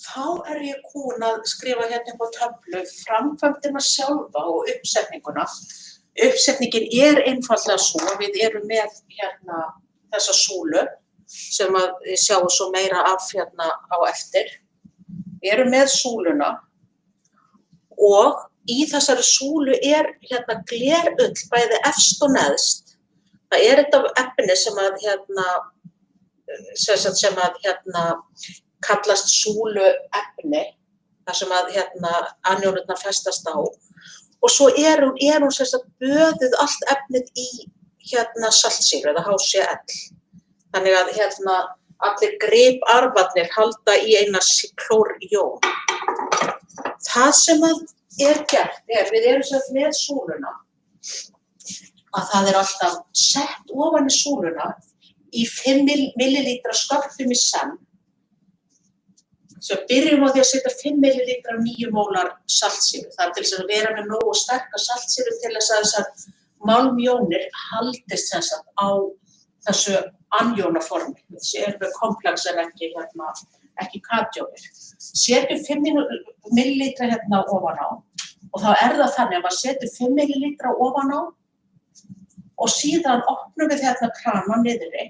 Þá ég búin að skrifa hérna upp á töflu framkvæmdina sjálfa og uppsetninguna. Uppsetningin einfaldlega svo að við erum með hérna þessa súlu sem að við sjáum svo meira af hérna á eftir. Við erum með súluna og í þessari súlu hérna glerull bæði efst og neðst. Það þetta efni sem að kallast súluefni, þar sem að anjónurnar festast á. Og svo hún sem sagt böðuð allt efnið í saltsýru eða HCl. Þannig að allir griparfarnir halda í eina klórjón. Það sem að gert við erum sem sagt með súluna, að það alltaf sett ofan í súluna í 5 millilítra skömmtum í senn. Svo byrjum á því að setja 5 millilítra 9 mólar saltsýru. Það til þess að vera með nógu sterka saltsýru til þess að þessar málmjónir haldist sem sagt á þessu anjónaformi. Þessi með komplex en ekki katjónir. Setjum 5 millilítra hérna ofan á og þá það þannig að maður setur 5 millilítra ofan á og síðan opnum við hérna krana niðri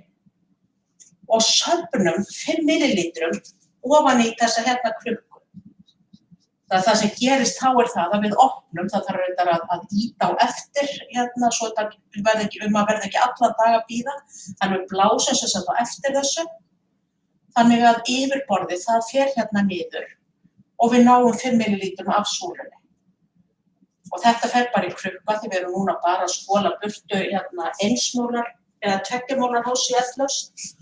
og söfnum 5 millilítrum ofan í þessa hérna krukku. Það sem gerist þá það að við opnum, það þarf að ýta á eftir hérna svo það verði ekki allan dag að bíða. Þannig við blásum sem sagt á eftir þessu. Þannig að yfirborðið það fer hérna niður og við náum 5 millilítrum af súlunni. Og þetta fer bara í krukka því við erum núna bara að skola burtu 1 mólar eða 2 mólar HCl-laust.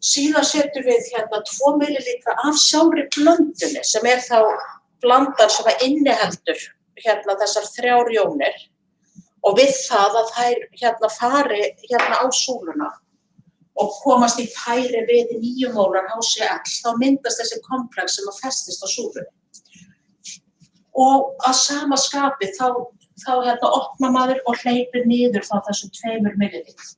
Síðan setjum við 2 millilítra af sjálfri blöndunni sem þá blandan sem inniheldur þessar 3 jónir og við það að þær fari á súluna og komast í pæri við 9 mólar HCl, þá myndast þessi komplex sem festist á súlunni. Og að sama skapi þá opna maður og hleypir niður þá þessum 2 millilítrum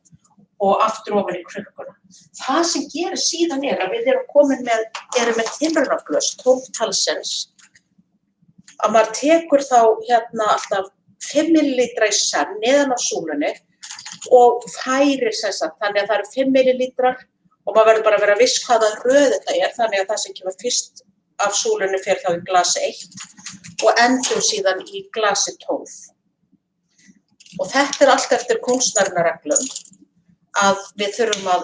og aftur ofan í krukkuna. Það sem gerist síðan að við erum komin með tilraunaglös 12 talsins, að maður tekur þá alltaf 5 millilítra í senn neðan á súlunni og færir sem sagt, þannig að það 5 millilítrar og maður verður bara að vera viss hvaða röð þetta þannig að það sem kemur fyrst af súlunni fer þá í glasi 1 og endur síðan í glasi 12. Og þetta allt eftir kunstnarreglum. Að við þurfum að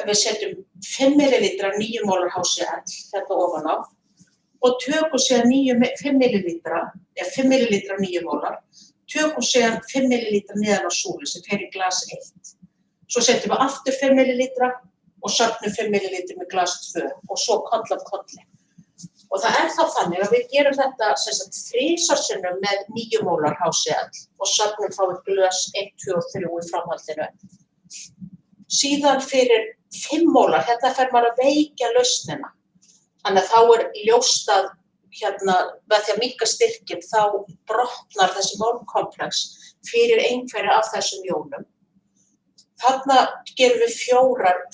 við setjum 5 millilítra 9 mólar HCl þetta ofan á og tökum síðan 5 millilítra 9 mólar, tökum síðan 5 millilítra neðan á súlu sem fer í glas 1. Svo setjum við aftur 5 millilítra og söfnum 5 millilítra með glas 2 og svo koll af kolli. Og það þá þannig að við gerum þetta 3 sinnum með 9 mólar HCl og söfnum þá í glös 1, 2 og 3 í framhaldinu. Síðan fyrir 5 mólar, hérna fer maður að veikja lausnina. Þannig að þá ljóst að með því að minnka styrkinn þá brotnar þessi málmkomplex fyrir einhverja af þessum jónum. Þarna gerum við 4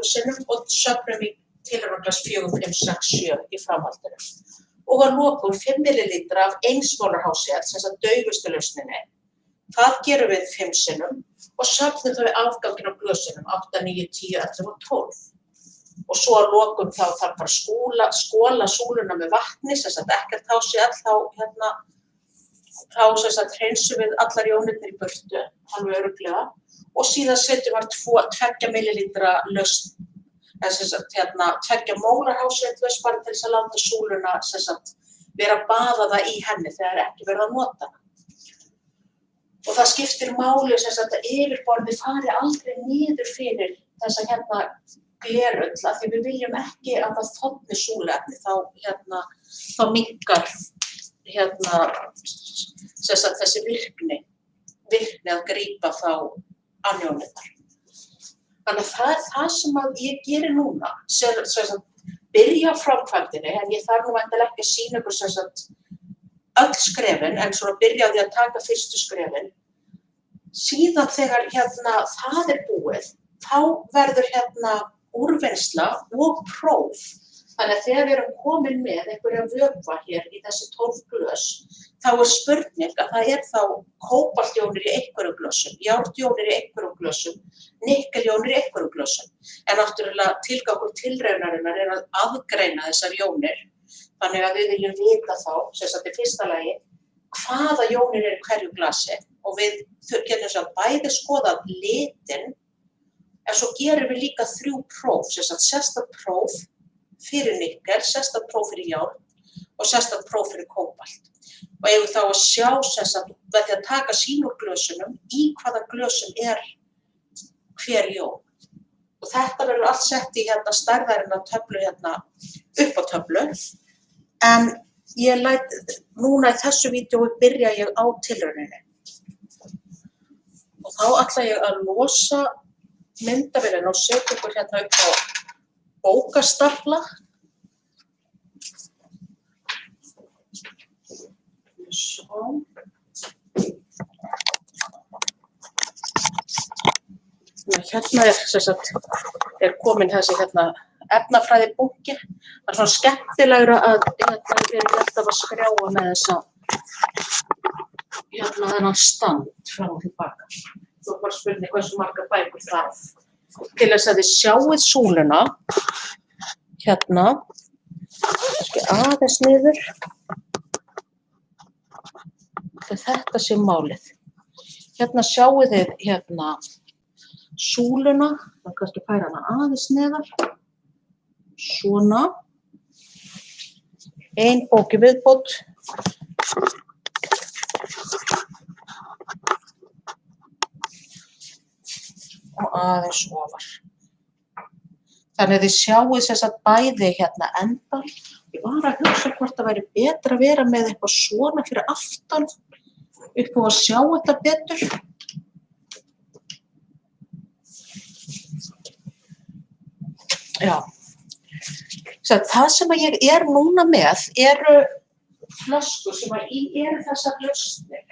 sinnum og söfnum í tilraunaglas 4, 5, 6, 7 í framhaldinu. Og að lokum 5 millilítra af 1 mólar HCl, sem sagt daufustu lausninni. Það gerum við 5 sinnum og söfnum þau afganginn á glösunum 8, 9, 10, 11 og 12. Og svo að lokum þá þarf bara að skóla súluna með vatni, sem sagt ekkert HCl, þá sem sagt hreinsum við allar jónirnar í burtu, alveg örugglega. Og síðan setjum við 2 millilítra lausn, sem sagt 2 mólar HCl-lausn bara til þess að láta súluna sem sagt vera að baða það í henni þegar ekki verið að nota hana. Og það skiptir máli sem sagt að yfirborðið fari aldrei niður fyrir þessa glerull, af því við viljum ekki að það þorni súluefni, þá minnkar sem sagt þessi virkni að grípa þá anjónirnar. Þannig að það sem að ég geri núna, sem sagt byrja á framkvæmdinni, en ég þarf nú væntanlega ekki að sýna ykkur sem sagt öll skrefin, en svona byrja á því að taka fyrstu skrefin. Síðan þegar það búið, þá verður úrvinnsla og próf. Þannig að þegar við erum komin með einhverja vökva hér í þessi 12 glös, þá spurning að það þá kóbaltjónir í einhverjum glösum, járnjónir í einhverjum glösum, nikkeljónir í einhverjum glösum. En náttúrulega tilgangur tilraunarinnar að aðgreina þessar jónir. Þannig að við viljum vita þá, sem sagt í fyrsta lagi, hvaða jónir í hverju glasi og við getum svo bæði skoðað litin, en svo gerum við líka 3 próf, sem sagt sérstakt próf fyrir nikkel, sérstakt próf fyrir járn og sérstakt próf fyrir kóbalt. Og eigum þá að sjá sem sagt með því að taka sýn úr glösunum í hvaða glösum hver jón. Og þetta verður allt sett í stærðarinnar töflu upp á töflu. En ég læt núna í þessu vídeói byrja ég á tilrauninni. Og þá ætla ég að losa myndavélina og setja ykkur upp á bókastafla. Svo. Hérna sem sagt, komin þessi efnafræði bunki. Það svona skemmtilegra að við erum alltaf að skrjáa með þennan stand fram og tilbaka. Svo bara spurning hversu margar bækur þarf. Til þess að þið sjáið súluna, aðeins niður, þetta sé málið. Hérna sjáið þið súluna, það kannski færa hana aðeins neðar, svona, ein bók í viðbót. Og aðeins ofar. Þannig að þið sjáið sem sagt bæði endan. Ég var að hugsa hvort það væri betra að vera með eitthvað svona fyrir aftan upp á að sjá þetta betur. Já. Það sem ég núna með eru flöskur sem eru þessar lausnir.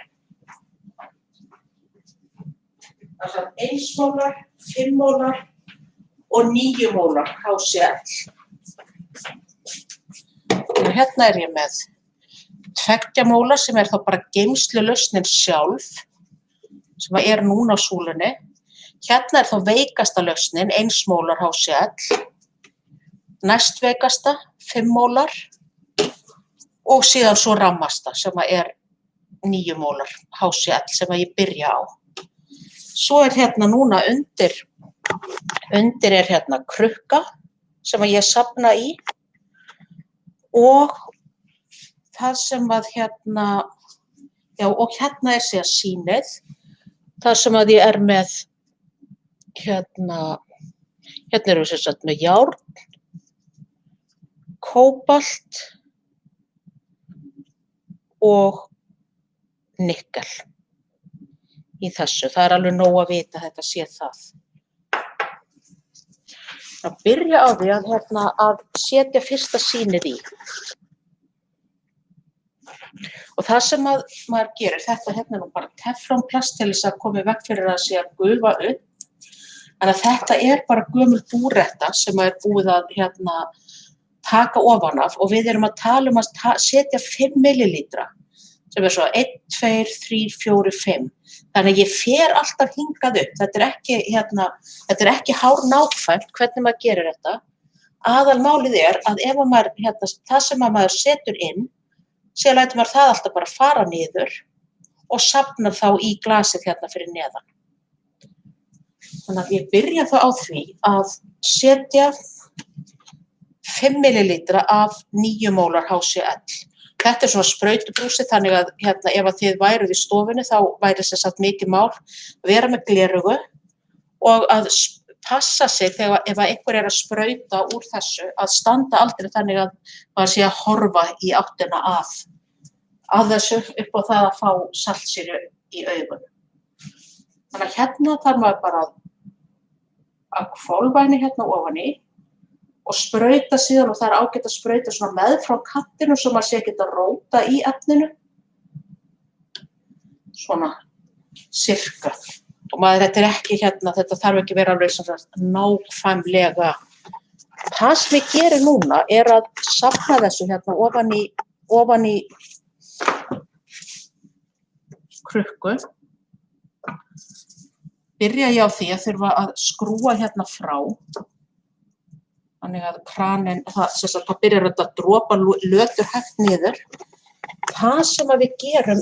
Það 1 mólar, 5 mólar og 9 mólar HCl. Hérna ég með 2 mólar sem þá bara geymslulausnin sjálf, sem núna á súlunni. Hérna þá veikasta lausnin, 1 mólar HCl, næst veikasta, 5 mólar og síðan svo rammasta sem 9 mólar HCl sem ég byrja á. Svo hérna núna undir krukka sem ég safna í og það sem og hérna síðan sýnið, það sem ég með hérna erum við sem sagt með járn, kóbalt og nikkel. Í þessu. Það alveg nóg að vita að þetta sé það. Að byrja á því að setja fyrsta sýnið í. Og það sem maður gerir, þetta nú bara teflonplast til þess að koma í veg fyrir að sé að gufa upp. Þannig að þetta bara gömul búretta sem búið að taka ofan af og við erum að tala að setja 5 millilítra. Sem svo 1, 2, 3, 4, 5. Þannig að ég fer alltaf hingað upp. Þetta ekki hárnákvæmt hvernig maður gerir þetta. Aðalmálið að ef maður, það sem maður setur inn, síðan lætur maður það alltaf bara fara niður og safnar þá í glasið fyrir neðan. Þannig að ég byrja þá á því að setja 5 millilítra af 9 mólar HCl. Þetta svona sprautubrúsi, þannig að ef þið væruð í stofunni þá væri sem sagt mikið mál að vera með gleraugu og að passa sig þegar ef einhver að sprauta úr þessu að standa aldrei þannig að maður sé að horfa í áttina að þessu upp á það að fá saltsýru í augun. Þannig að þarf maður bara að hvolfa henni ofan í og sprauta síðan og það ágætt að sprauta svona með frá kattinu svo maður sé ekki að róta í efninu. Svona sirka. Og maður, þetta ekki þetta þarf ekki vera alveg svona nákvæmlega Það sem ég geri núna að safna þessu hérna ofan í krukku. Byrja ég á því að þurfa að skrúa hérna frá. Þannig að kraninn, það byrjar að dropa lötur hægt niður. Það sem við gerum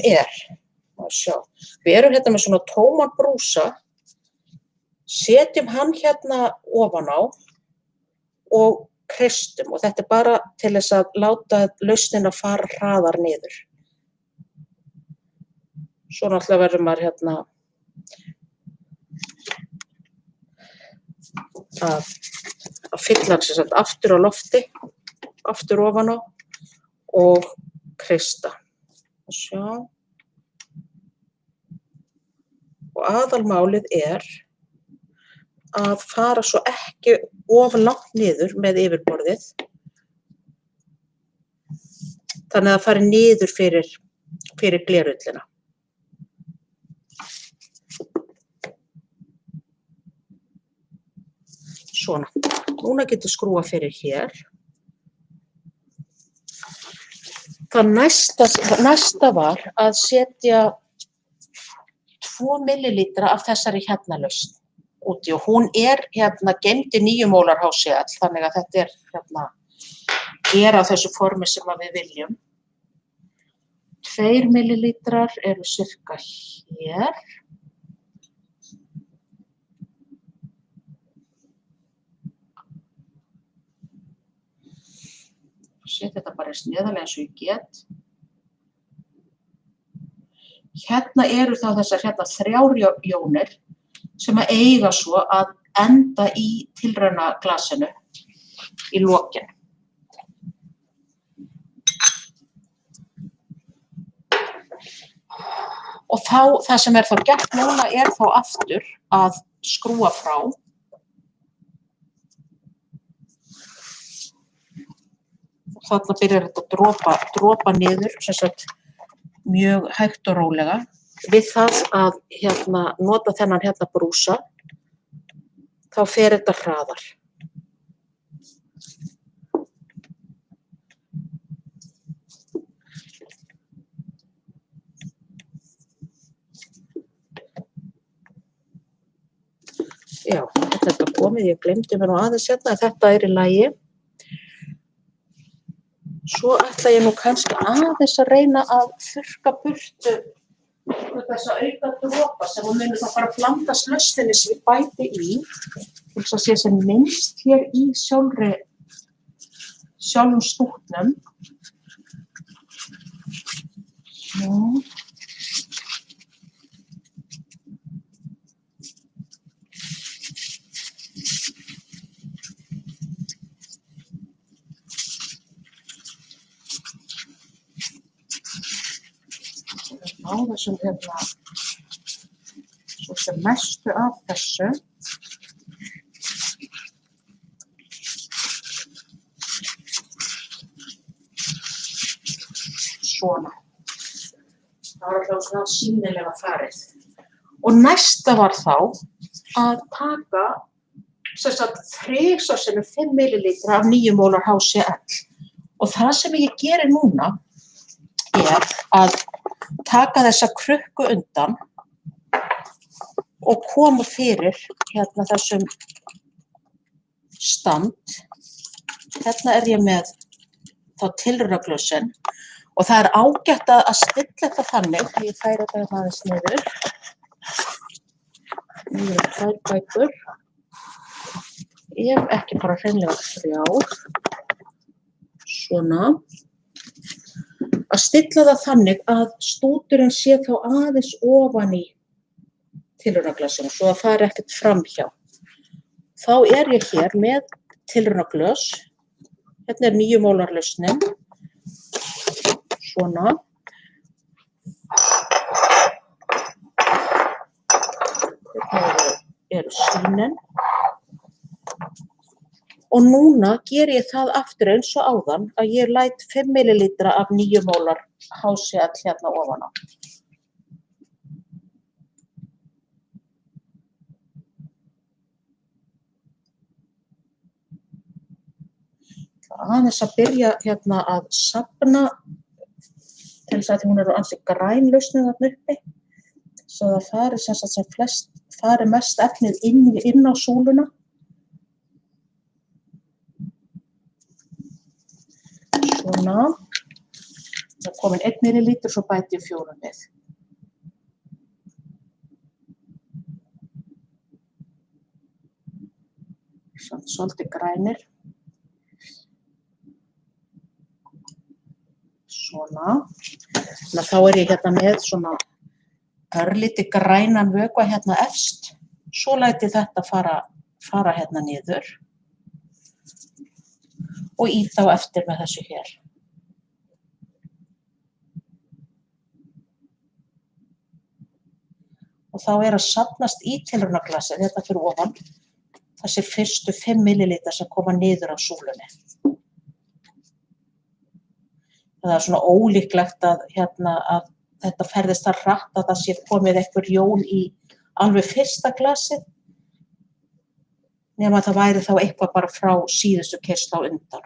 við erum hérna með svona tóman brúsa, setjum hann hérna ofan á og kreistum og þetta bara til þess að láta lausnina fara hraðar niður. Svo náttúrulega verður maður hérna að fylla hann sem sagt aftur á lofti, aftur ofan á og kreista. Sjá. Og aðalmálið að fara svo ekki of langt niður með yfirborðið. Þannig að það fari niður fyrir glerullina. Svona. Núna getur skrúa fyrir hér. Það næsta var að setja 2 millilítra af þessari hérna lausn úti og hún hérna geymd í 9 mólar HCl, þannig að þetta hérna á þessu formi sem við viljum. 2 millilítrar eru cirka hér. Set þetta bara eins neðarlega eins og ég get. Hérna eru þá þessar hérna 3 jónir sem eiga svo að enda í tilraunaglasinu í lokin. Og það sem þá gert núna þá aftur að skrúa frá. Þarna byrjar þetta að dropa niður, sem sagt mjög hægt og rólega. Við það að nota þennan hérna brúsa, þá fer þetta hraðar. Já, þetta er komið, ég glemdi mér nú aðeins hérna, en þetta í lagi. Svo ætla ég nú kannski aðeins að reyna að þurrka burtu þessa auka dropa sem hún munir þá bara blandast lausninni sem ég bæti í. Til þess að sé sem minnst hér í sjálfum stútnum. Á þessum svo sem mestu af þessu. Svona. Það var alltaf svona sýnilega farið. Og næsta var þá að taka sem sagt 3 sinnum 5 millilítra af 9 mólar HCl. Og það sem ég geri núna að taka þessa krukku undan og koma fyrir hérna þessum stand. Hérna ég með þá tilraunaglösin og það ágætt að stilla þetta þannig. Ég færi þetta aðeins niður. Niður 2 bækur. Ef ekki bara hreinlega 3. Svona. Að stilla það þannig að stúturinn sé þá aðeins ofan í tilraunaglasinu, svo að það ekkert framhjá. Þá ég hér með tilraunaglös. Hérna 9 mólar lausnin. Svona. Hérna eru sýnin. Og núna geri ég það aftur eins og áðan að ég læt 5 millilítra af 9 mólar HCl hérna ofan á. aðeins að byrja hérna að safna til þess að hún ansi græn lausnin þarna uppi. Svo það fari sem sagt fari mest efnið inn á súluna. Svona. Það er komin 1 millilítur, svo bæti ég 4 við. Svolítið grænir. Svona. Þannig að þá er ég hérna með svona örlítið grænan vökva hérna efst. Svo læt ég þetta fara hérna niður. Og ýta á eftir með þessu hér. Og þá er að safnast í tilraunaglasið, þetta fyrir ofan, þessir fyrstu 5 millilítar sem koma niður á súlunni. Það er svona ólíklegt að þetta ferðist það hratt að það sé komið einhver jón í alveg fyrsta glasið, nema það væri þá eitthvað bara frá síðustu keyrslu á undan.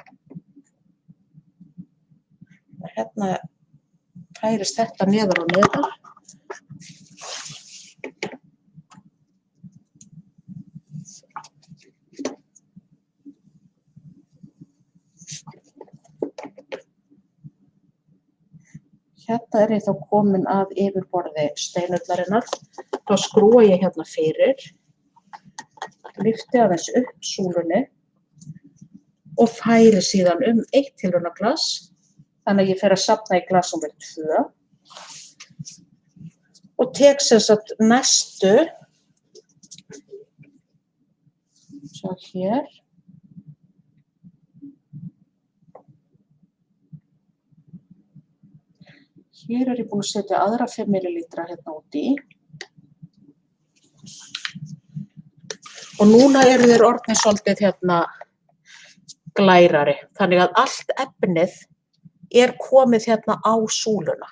Hérna færist þetta niður og niður. Hérna er ég þá komin að yfirborði steinullarinnar. Þá skrúa ég hérna fyrir, lyfti aðeins upp súlunni og færi síðan 1 tilraunaglas. Þannig að ég fer að safna í glas númer 2 og tek sem sagt næstu, svo hér. Hér er ég búin að setja aðra 5 millilítra hérna út í. Og núna eru þeir orðnir svolítið hérna glærari. Þannig að allt efnið er komið hérna á súluna.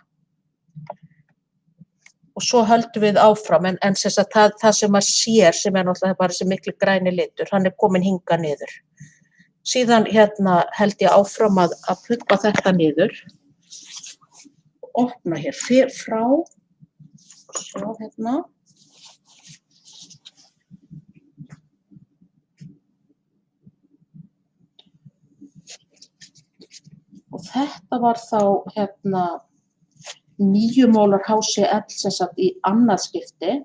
Og svo höldum við áfram, en sem sagt það sem maður sér, sem er náttúrulega bara þessi miklu græni litur, hann er komin hingað niður. Síðan hérna held ég áfram að pumpa þetta niður. Opna hér frá, svo hérna. Og þetta var þá hérna 9 mólar HCl sem sagt í annað skipti.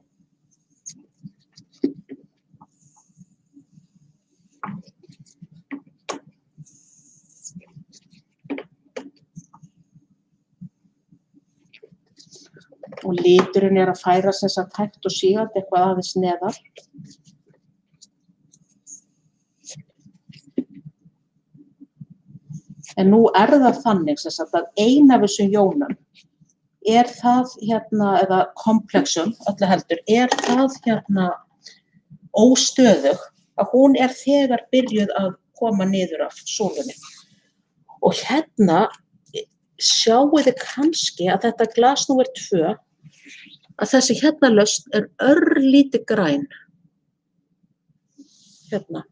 Og liturinn er að færa sem sagt hægt og sígandi eitthvað aðeins neðar. En nú er það þannig sem sagt að ein af þessum jónum er það hérna, eða komplexum, öllu heldur, er það hérna óstöðug að hún er þegar byrjuð að koma niður af súlunni. Og hérna sjáu þið kannski að þetta glas númer 2, að þessi hérna lausn er örlítið græn. Hérna.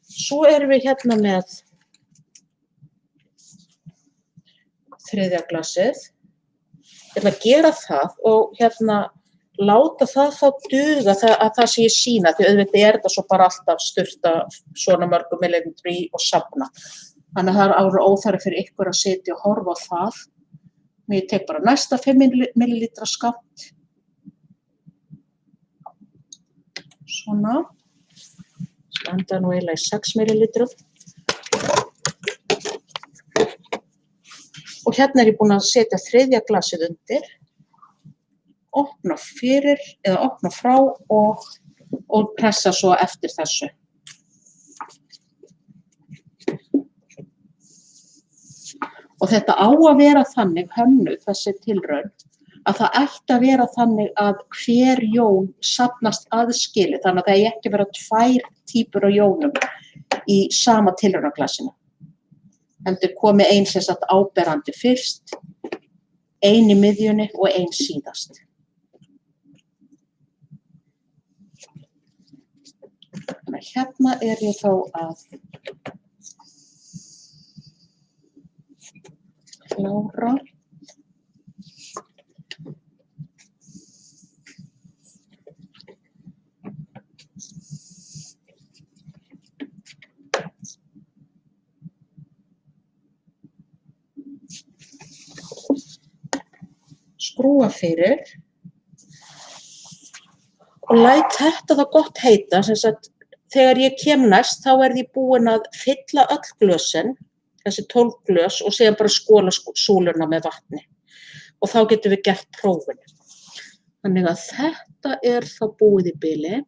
Svo erum við hérna með 3. glasið. Ég ætla að gera það og hérna láta það þá duga að það sé ég sýna, því auðvitað er þetta svo bara alltaf sturta svona mörgum millilítrum í og safna. Þannig að það er óþarfi fyrir ykkur að sitja og horfa á það. Ég tek bara næsta 5 millilítra skammt. Svona. Svo enda nú eiginlega í 6 millilítrum. Og hérna er ég búin að setja 3. glasið undir. Opna fyrir eða opna frá og pressa svo eftir þessu. Og þetta á að vera þannig hönnuð, þessi tilraun, að það ætti að vera þannig að hver jón safnast aðskilið, þannig að það eigi ekki vera 2 típur af jónum í sama tilraunaglasinu. Heldur komi ein sem sagt áberandi fyrst, ein í miðjunni og ein síðast. Þannig að hérna er ég þá að klára. Skrúfa fyrir og læt þetta þá gott heita, sem sagt þegar ég kem næst þá ég búin að fylla öll glösin, þessi 12 glös og síðan bara skola súluna með vatni og þá getum við gert prófin. Þannig að þetta þá búið í bili.